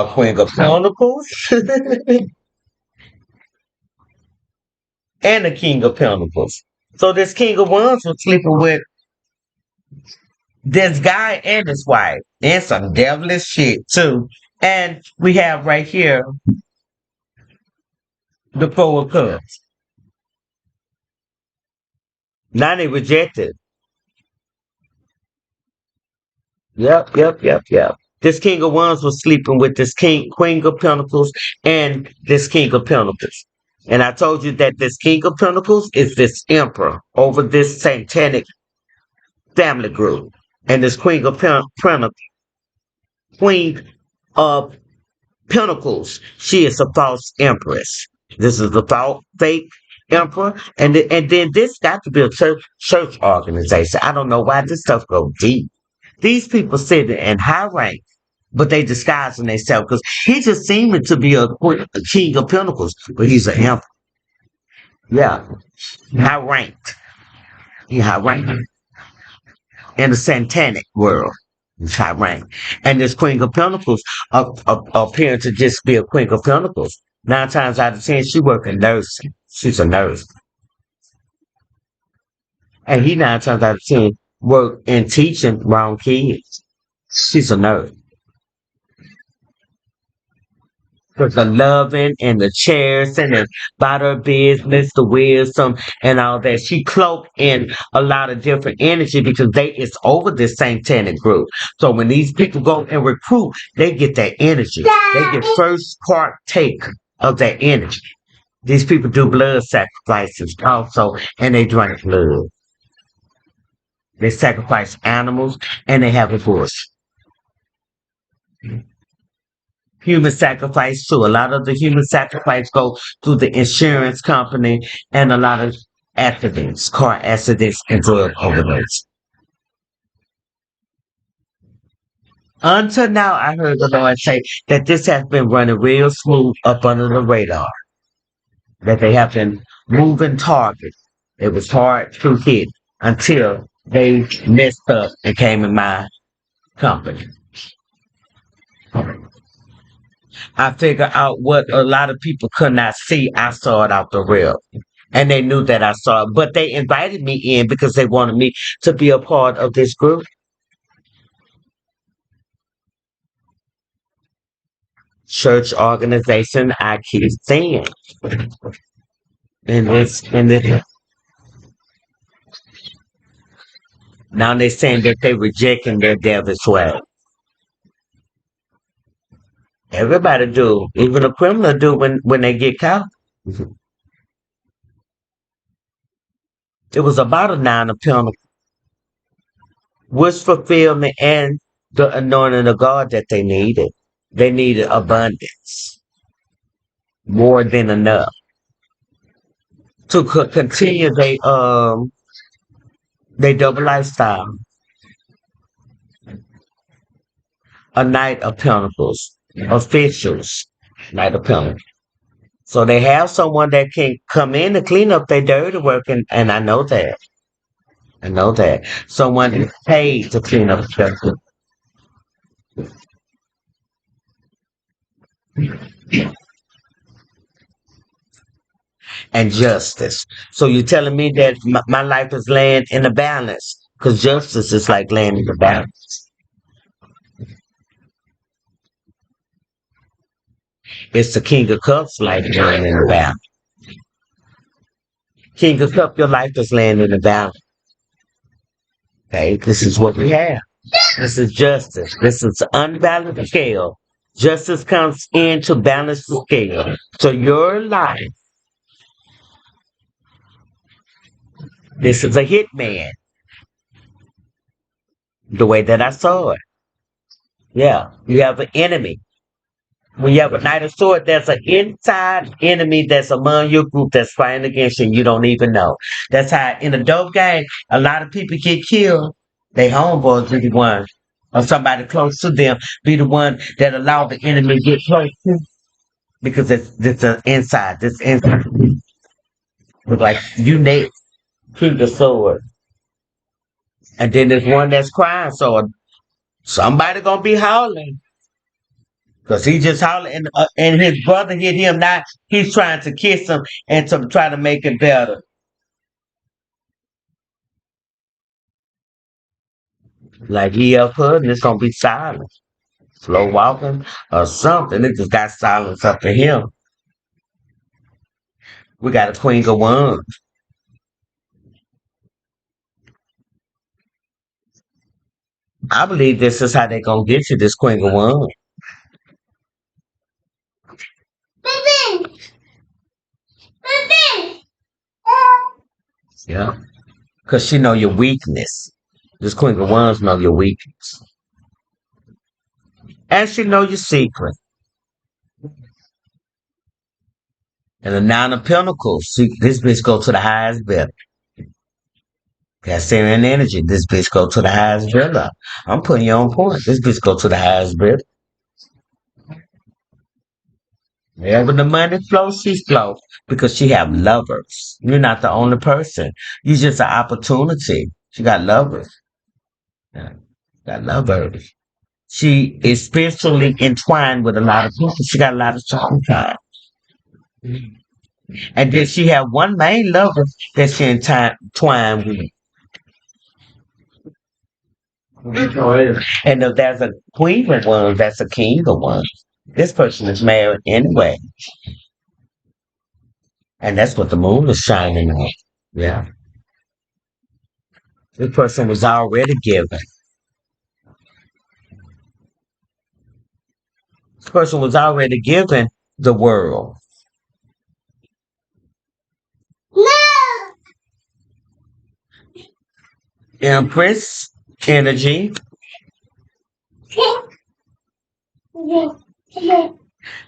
queen of pentacles, and a king of pentacles. So this king of wands was sleeping with this guy and his wife, and some devilish shit too. And we have right here the four of cups. Now they rejected. Yep. This king of wands was sleeping with this queen of pentacles, and this king of pentacles. And I told you that this king of pentacles is this emperor over this satanic family group. And this queen of pentacles, she is a false empress. This is a fake emperor. And then this got to be a church organization. I don't know why this stuff goes deep. These people sit in high rank, but they disguising themselves because he just seemed to be a king of pentacles, but he's an emperor. Yeah, high ranked. He high ranked in the satanic world. He's high ranked. And this queen of pentacles appearing to just be a queen of pentacles. 9 times out of 10, she working nursing. She's a nurse. And he 9 times out of 10 work in teaching around kids. She's a nurse. Because the loving and the cherishing and about her business, the wisdom and all that. She cloaked in a lot of different energy because it's over this satanic group. So when these people go and recruit, they get that energy. They get first partake of that energy. These people do blood sacrifices also, and they drink blood. They sacrifice animals and they have a horse. Human sacrifice too. A lot of the human sacrifice go through the insurance company and a lot of accidents, car accidents and drug overdose. Until now, I heard the Lord say that this has been running real smooth up under the radar. That they have been moving targets. It was hard to hit until they messed up and came in my company. I figured out what a lot of people could not see. I saw it out the real. And they knew that I saw it. But they invited me in because they wanted me to be a part of this group. Church organization, I keep saying. And now they're saying that they rejecting their devil's way. Everybody do. Even a criminal do when they get caught. It was about a 9 of pentacles. Wish fulfillment and the anointing of God that they needed. They needed abundance, more than enough to continue they double lifestyle. A Knight of Pentacles, officials, Knight of Pentacles. So they have someone that can come in to clean up their dirty work, and I know that. I know that someone is paid to clean up the and justice. So you're telling me that my life is laying in a balance because justice is like laying in the balance. It's the King of Cups life laying in the balance. King of Cups, your life is laying in the balance. Okay, this is what we have. This is justice. This is unbalanced scale. Justice comes in to balance the scale. So your life This is a hitman, the way that I saw it. Yeah, you have an enemy. When you have a Knight of Swords, there's an inside enemy that's among your group that's fighting against you and you don't even know. That's how in a dope game, a lot of people get killed. They homeboys be the one, or somebody close to them, be the one that allow the enemy to get close to. Because it's an inside, this inside. It's like you next to the sword. And then there's one that's crying, so somebody gonna be howling. Cause he just hollering, and his brother hit him. Now he's trying to kiss him and to try to make it better. Like he up here, and it's gonna be silent, slow walking or something. It just got silence up to him. We got a queen of wands. I believe this is how they gonna get you. This queen of wands. Yeah, cause she know your weakness. This queen of wands know your weakness, and she know your secret. And the nine of pentacles. See, this bitch go to the highest bidder. Got Syrian energy. This bitch go to the highest bidder. I'm putting you on point. This bitch go to the highest bidder. Wherever the money flows, she flows because she have lovers. You're not the only person. You're just an opportunity. She got lovers. Yeah, got lovers. She is spiritually entwined with a lot of people. She got a lot of time. And then she have one main lover that she entwined with. And if there's a queen of one, that's a king of one. This person is married anyway. And that's what the moon is shining on. Yeah. This person was already given. This person was already given the world. Empress energy.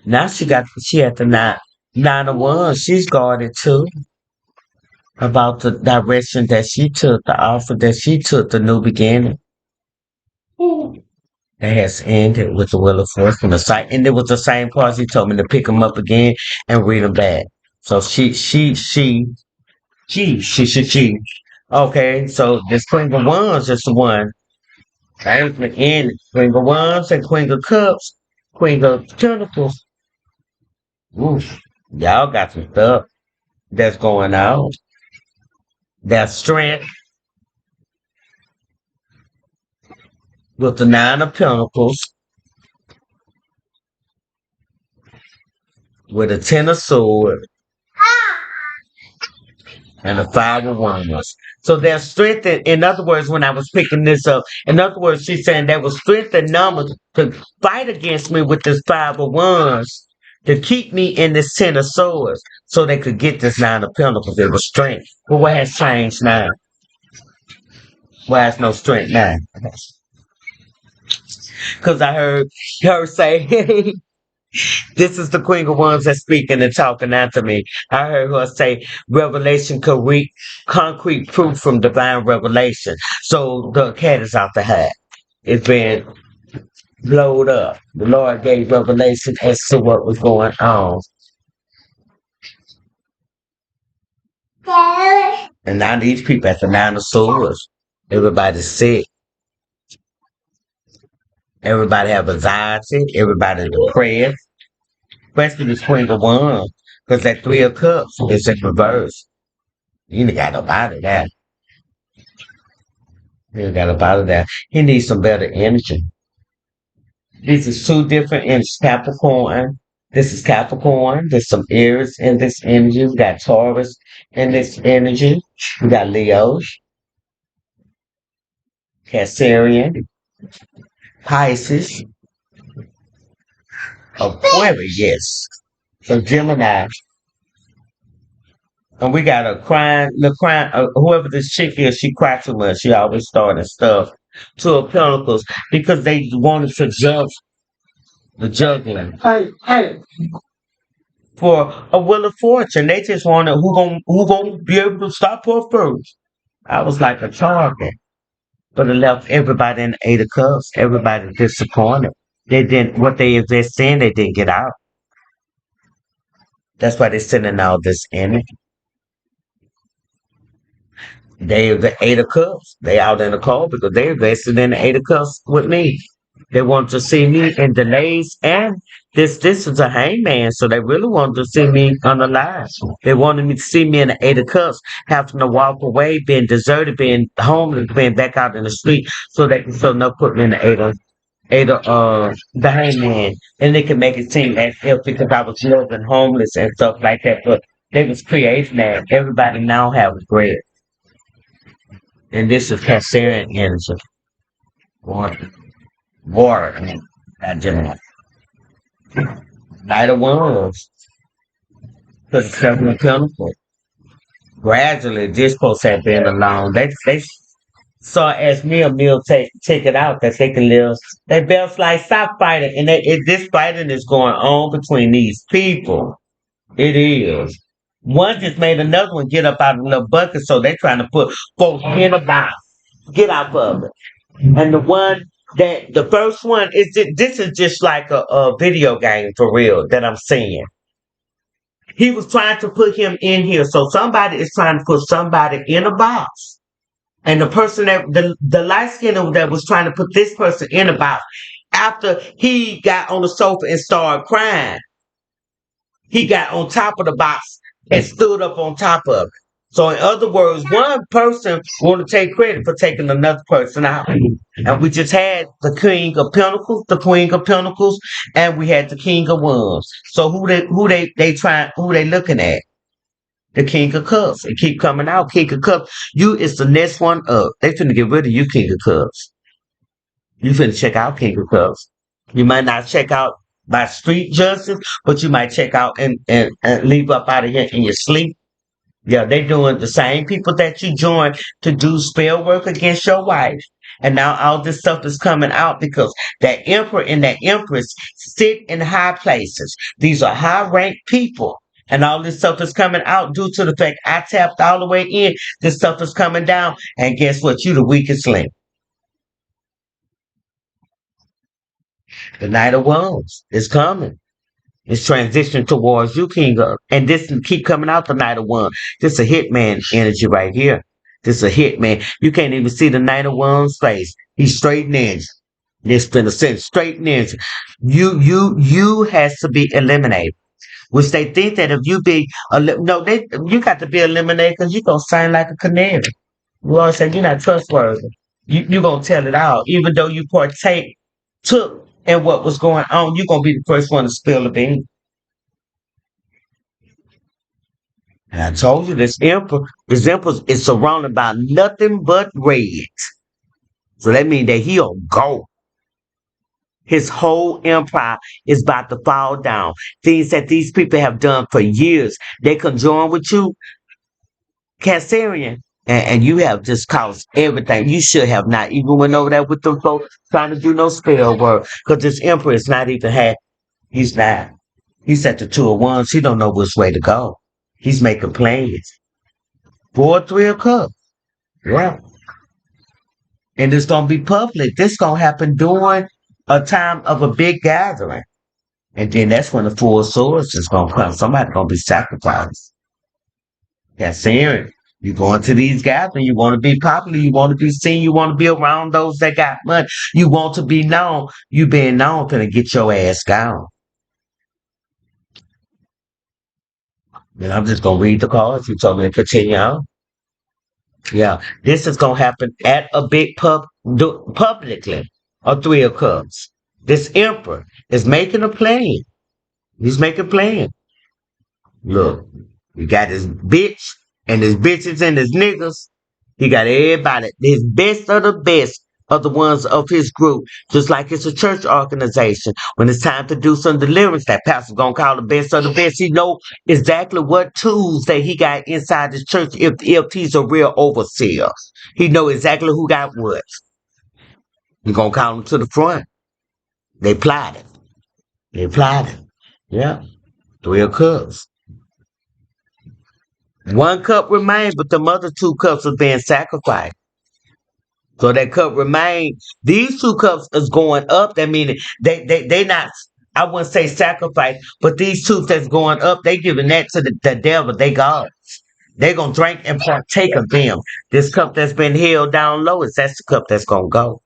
Now she at the nine of wands. She's guarded too about the direction that she took, the offer that she took, the new beginning. That has ended with the Wheel of Fortune. The site, and it was the same cards he told me to pick them up again and read them back. So she. Okay, so this Queen of Wands is the one. Right? And Queen of Wands and Queen of Cups, Queen of Pentacles. Oof, y'all got some stuff that's going on. That strength with the Nine of Pentacles, with a Ten of Swords, and a Five of Wands. So there's strength in other words, when I was picking this up, in other words, she's saying there was strength in numbers to fight against me with this Five of Wands to keep me in this Ten of Swords so they could get this Nine of Pentacles. There was strength. But what has changed now? Why has no strength now? Because I heard her say, this is the Queen of Wands that's speaking and talking after me. I heard her say, revelation could read concrete proof from divine revelation. So the cat is out the hat. It's been blowed up. The Lord gave revelation as to what was going on. And now these people at the Nine of Swords, everybody's sick. Everybody have anxiety. Everybody depressed. Especially this Queen of Wands. Because that Three of Cups is in reverse. You ain't got no body that. You ain't got no body that. He needs some better energy. These is two different energies. Capricorn. This is Capricorn. There's some Aries in this energy. We got Taurus in this energy. We got Leo, Cancerian, Pisces, Aquarius. So Gemini. And we got a crying, whoever this chick is, she cried too much. She always starting stuff to her pinnacles because they wanted to judge the juggling for a wheel of fortune. They just wanted who gonna be able to stop her first. I was like a target, but it left everybody in the eight of cups. Everybody disappointed. They didn't what they invested in. They didn't get out. That's why they're sending all this energy. They the eight of cups. They out in the cold because they invested in the eight of cups with me. They want to see me in delays and this is a hangman, so they really wanted to see me unalive. They wanted me to see me in the eight of cups, having to walk away, being deserted, being homeless, being back out in the street, so they can so no put me in the eight of the hangman. And they can make it seem as if because I was living homeless and stuff like that. But they was creating that. Everybody now have bread. And this is Cancerian energy. Water. Water. Not general. Night of Wands. Because it's seven chemical. Gradually, this supposed to have been alone. They saw as meal take it out that they can live. They best like stop fighting. And this fighting is going on between these people. It is. One just made another one get up out of the bucket, so they trying to put folks in a box. Get out of it. And the one that the first one this is just like a video game for real that I'm seeing. He was trying to put him in here, so somebody is trying to put somebody in a box. And the person that the light skin that was trying to put this person in a box, after he got on the sofa and started crying, he got on top of the box and stood up on top of it. So in other words, one person want to take credit for taking another person out. And we just had the King of Pentacles, the Queen of Pentacles, and we had the King of Wands. So who they looking at? The King of Cups. It keep coming out. King of Cups. You is the next one up. They finna get rid of you, King of Cups. You finna check out King of Cups. You might not check out by street justice, but you might check out and leave up out of here in your sleep. Yeah, they doing the same people that you joined to do spell work against your wife. And now all this stuff is coming out because that emperor and that empress sit in high places. These are high ranked people. And all this stuff is coming out due to the fact I tapped all the way in. This stuff is coming down. And guess what? You the weakest link. The Knight of Wands is coming. It's transitioning towards you, King of. And this keep coming out the Knight of Wands. This a hitman energy right here. This a hitman. You can't even see the Knight of Wands face. He's straight ninja. This been a sense straight ninja. You has to be eliminated. Which they think that if you be no, you got to be eliminated because you gonna sound like a canary. You always say you're not trustworthy. You gonna tell it all, even though you took in what was going on. You gonna be the first one to spill the beans. And I told you this emperor is surrounded by nothing but red. So that means that he'll go. His whole empire is about to fall down. Things that these people have done for years. They conjoin with you, Cancerian, and you have just caused everything. You should have not even went over there with them folks trying to do no spell work. Because this emperor is not even happy. He's not. He's at the two of wands. He don't know which way to go. He's making plans. Four, three of cups. Yeah. And it's gonna be public. This gonna happen during a time of a big gathering. And then that's when the four of swords is gonna come. Somebody gonna be sacrificed. That's hearing. You going to these gatherings, you want to be popular, you want to be seen, you want to be around those that got money, you want to be known. You being known gonna get your ass gone. And I'm just gonna read the cards. You told me to continue on. Yeah, this is gonna happen at a big publicly. A three of cups. This emperor is making a plan. He's making a plan. Look, you got his bitch and his bitches and his niggas. He got everybody, his best of the best are the ones of his group, just like it's a church organization. When it's time to do some deliverance, that pastor's gonna call the best of the best. He know exactly what tools that he got inside his church if he's a real overseer. He know exactly who got what. He gonna call them to the front. They plotted. They plotted. Yeah. 3 cups. 1 cup remains, but the other 2 cups are being sacrificed. So that cup remains. These 2 cups is going up. That meaning they not. I wouldn't say sacrifice, but these two that's going up, they giving that to the devil. They God. They gonna drink and partake of them. This cup that's been held down low is that's the cup that's gonna go.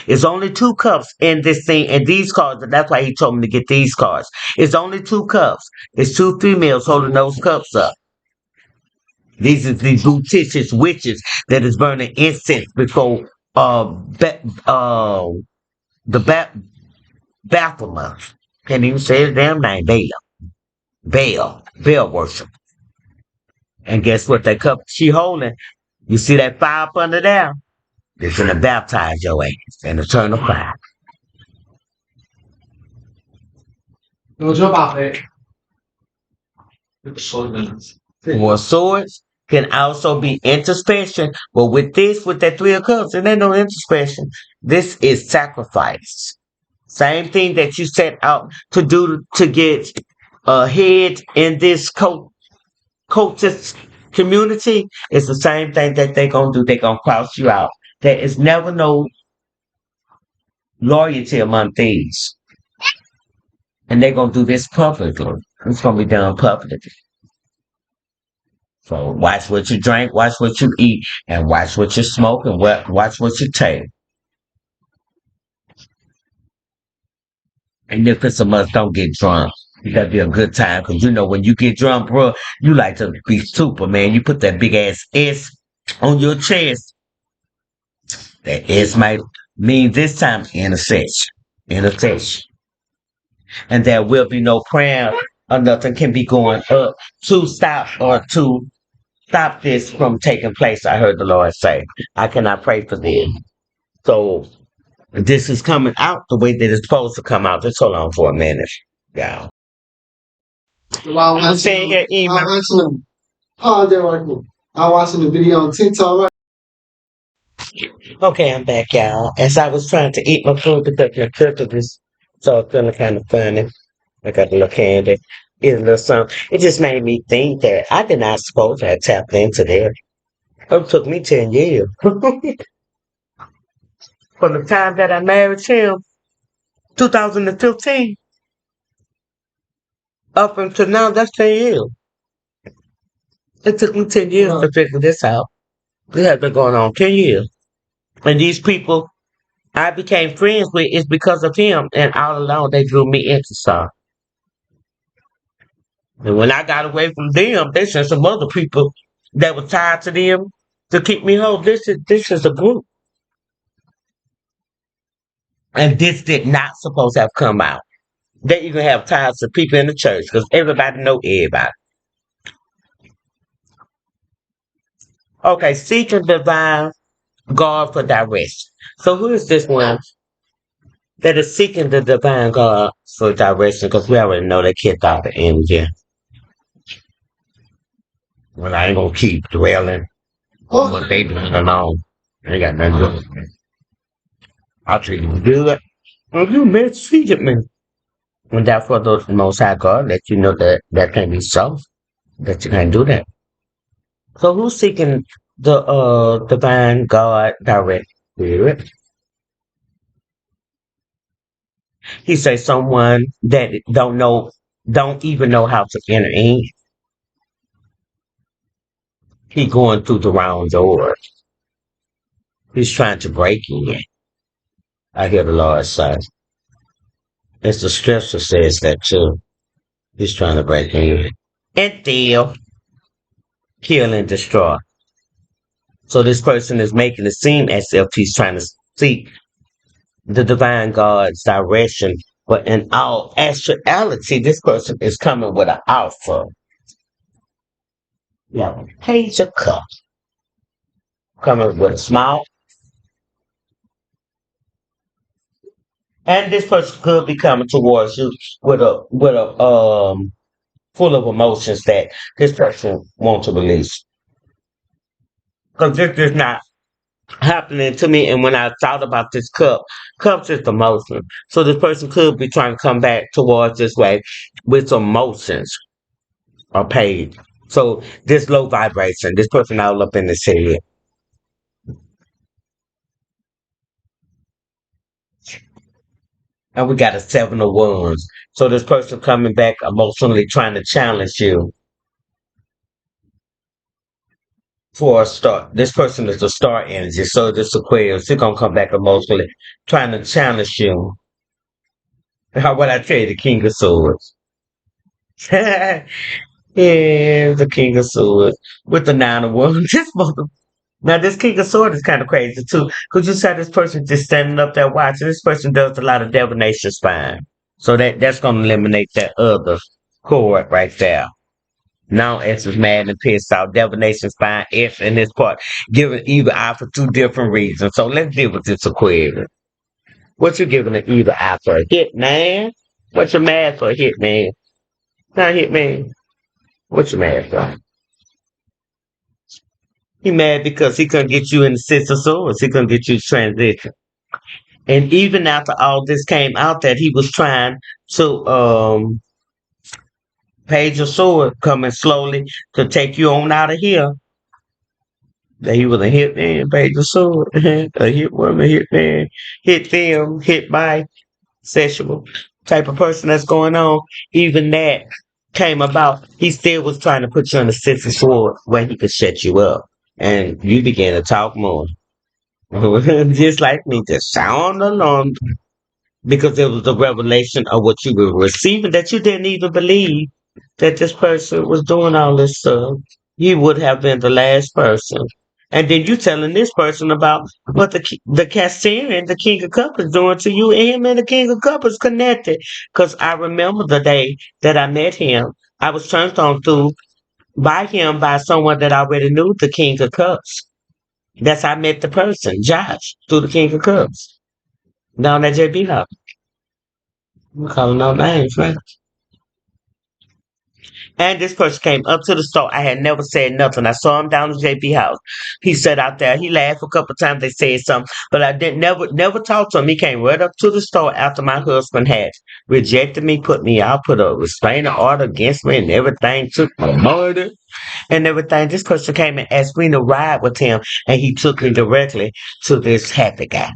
It's only 2 cups in this thing, and these cards. That's why he told me to get these cards. It's only 2 cups. It's two females holding those cups up. These are the fictitious witches that is burning incense before the Baphomet. Can't even say his damn name. Baal worship. And guess what? That cup she holding, you see that fire up under there? It's gonna baptize your ass in eternal fire. 4 swords can also be intercession, but with that 3 of cups, it ain't no intercession. This is sacrifice. Same thing that you set out to do to get ahead in this cultist community. It's the same thing that they gonna do. They gonna cross you out. There is never no loyalty among thieves, and they're gonna do this publicly. It's gonna be done publicly. So watch what you drink, watch what you eat, and watch what you smoke, and watch what you take. And if it's a must, don't get drunk. You gotta be a good time, cause you know when you get drunk, bro, you like to be Superman. You put that big ass S on your chest. That S might mean this time intercession, and there will be no prayer or nothing can be going up to stop this from taking place. I heard the Lord say, I cannot pray for this. So this is coming out the way that it's supposed to come out. Just hold on for a minute. Yeah. While I'm saying here, email. I'm watching the video on TikTok. Right? Okay, I'm back, y'all. As I was trying to eat my food because my turkey was so feeling kind of funny. I got a little candy, eat a little something. It just made me think that I did not suppose I tapped into that. It took me 10 years. From the time that I married him, 2015, up until now, that's 10 years. It took me 10 years to figure this out. This has been going on 10 years. And these people I became friends with is because of him, and all along they drew me into stuff. And when I got away from them, they sent some other people that were tied to them to keep me home. This is a group. And this did not supposed to have come out. They even have ties to people in the church because everybody know everybody. Okay, seeking divine God for direction. So who is this one that is seeking the divine God for direction? Because we already know they kicked out the energy. Well, I ain't gonna keep dwelling on what they doing alone. I ain't got nothing to do with me. I'll treat you good. And you mistreated me. And therefore the most high God let you know that that can be so. That you can't do that. So who's seeking the divine God direct spirit? He says someone that don't even know how to enter in. He going through the wrong door. He's trying to break in. I hear the Lord say. It's the scripture says that too. He's trying to break in. And steal, kill, and destroy. So this person is making it seem as if he's trying to seek the divine God's direction, but in all actuality, this person is coming with an offer. Yeah, page of cup. Coming with a smile, And this person could be coming towards you with a full of emotions that this person wants to release. Because this is not happening to me. And when I thought about this cups is emotion. So this person could be trying to come back towards this way with emotions or paid. So this low vibration, this person all up in the head. And we got a seven of wands. So this person coming back emotionally trying to challenge you for a start. This person is the star energy. So this Aquarius, he's gonna come back emotionally trying to challenge you. How what I tell you, the King of Swords. Yeah, the King of Swords with the Nine of Wands. Now this King of Swords is kind of crazy too, because you saw this person just standing up there watching. This person does a lot of divination spying, so that's gonna eliminate that other chord right there. Now S is mad and pissed off. Divination spying S in this part, giving either eye for two different reasons. So let's deal with this Aquarius. What you giving an either eye for? A hit man? What you mad for a hit man? Not hit man. What you mad for? He mad because he couldn't get you in the Six of Swords. He couldn't get you to transition. And even after all this came out that he was trying to Page of Sword coming slowly to take you on out of here. That he was a hit man, Page of Sword, a hit woman, hit man, hit them, hit by sexual type of person that's going on. Even that came about. He still was trying to put you on the Six of Sword where he could shut you up. And you began to talk more. Just like me, just sound alone because it was a revelation of what you were receiving that you didn't even believe that this person was doing all this stuff. You would have been the last person. And then you telling this person about what the Castellan, the King of Cups, is doing to you, and him and the King of Cups is connected. Because I remember the day that I met him, I was turned on through by him by someone that I already knew, the King of Cups. That's how I met the person, Josh, through the King of Cups. Down at JB House. I'm calling out names, man. And this person came up to the store. I had never said nothing. I saw him down the JB house. He sat out there. He laughed a couple of times. They said something, but I didn't never talk to him. He came right up to the store after my husband had rejected me, put me out, put a restraining order against me, and everything. Took my murder and everything. This person came and asked me to ride with him, and he took me directly to this happy guy.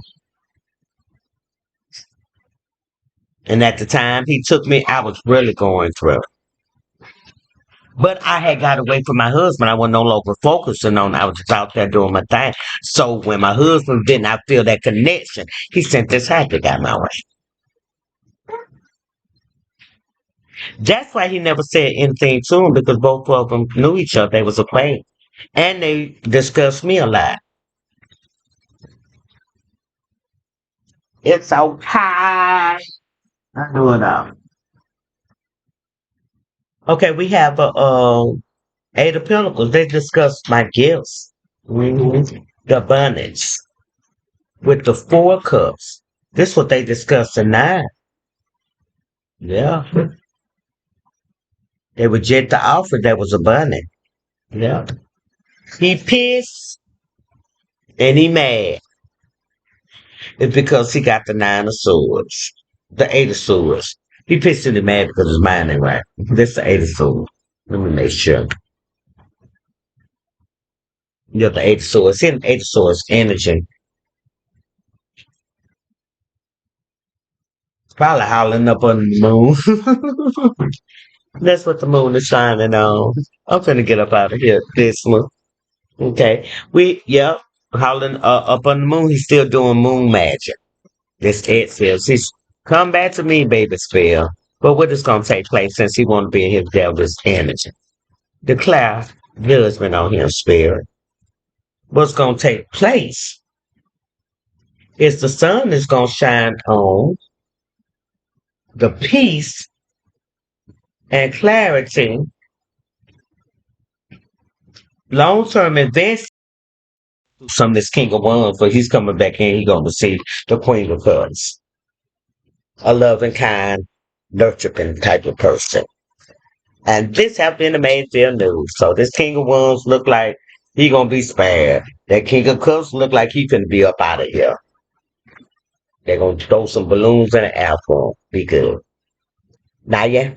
And at the time he took me, I was really going through. But I had got away from my husband. I was no longer focusing on. I was just out there doing my thing. So when my husband did not feel that connection, he sent this happy guy my way. That's why he never said anything to him because both of them knew each other. They was acquainted, and they discussed me a lot. It's okay. I do it all. Okay, we have a Eight of Pentacles. They discussed my gifts, the abundance with the Four Cups. This is what they discussed tonight. Yeah. They reject the offer that was abundant. Yeah. He pissed and he mad. It's because he got the Nine of Swords. The Eight of Swords. He pissed and he mad because his mind ain't right. That's the Eight of Swords. Let me make sure. Yeah, the Eight of Swords. See the Eight of Swords energy. Probably howling up on the moon. That's what the moon is shining on. I'm finna get up out of here. This one. Okay. Yep. Howling up on the moon. He's still doing moon magic. This Ed says he's come back to me, baby spell. But what is gonna take place since he wanna be in his devil's energy? Declare judgment on him, spirit. What's gonna take place is the sun is gonna shine on the peace and clarity, long term investment. Some of this King of Wands, but he's coming back in, he's gonna receive the Queen of Cups. a loving, kind, nurturing type of person. And this have been the Mayfield news. So this King of Wands look like he gonna be spared. That King of Cups look like he finna be up out of here. They're gonna throw some balloons in the air for him. Be good. Naya,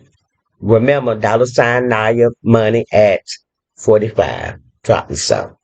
remember dollar sign Naya money at 45. Drop me some.